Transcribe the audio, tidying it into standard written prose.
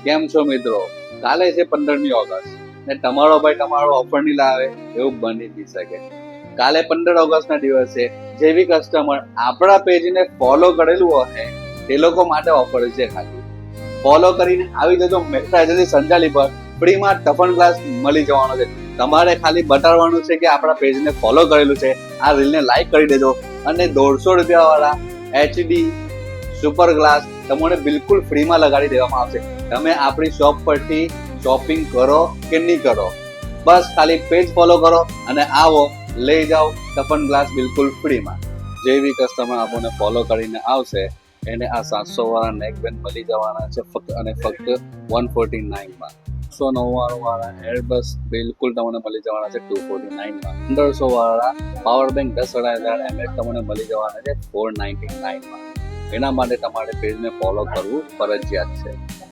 કેમ છો મિત્રો? કાલે છે 15મી ઓગસ્ટ ને તમારો ભાઈ તમારો ઓફર નહીં લાવે એવું બની નહીં શકે. કાલે 15 ઓગસ્ટના દિવસે જે બી કસ્ટમર આપણા પેજને ફોલો કરેલું હોય તે લોકો માટે ઓફર છે. ખાલી ફોલો કરીને આવી જજો મેટ્રો એજન્સી સંચાલી પર ફ્રીમાં ટફન ગ્લાસ મળી જવાનો છે. તમારે ખાલી બતાવવાનું છે કે આપણા પેજને ફોલો કરેલું છે, આ રીલને લાઈક કરી દેજો અને 150 રૂપિયા વાળા HD સુપર ગ્લાસ તમને બિલકુલ ફ્રીમાં લગાડી દેવામાં આવશે. તમે આપણી શોપ પરથી શોપિંગ કરો કે નહીં કરો, બસ ખાલી પેજ ફોલો કરો અને આવો લઈ જાઓ ટફન ગ્લાસ બિલકુલ ફ્રીમાં. જે બી કસ્ટમર આપણને ફોલો કરીને આવશે એને આ 700 વાળા નેક બેન્ડ મળી જવાના છે ફક્ત અને ફક્ત 149 માં. 199 વાળા એરબસ બિલકુલ તમને મળી જવાના છે 249 માં. 1500 વાળા પાવર બેંક 10,000 mAh તમને મળી જવાના છે 499 માં. એના માટે તમારે પેજને ફોલો કરવું ફરજિયાત છે.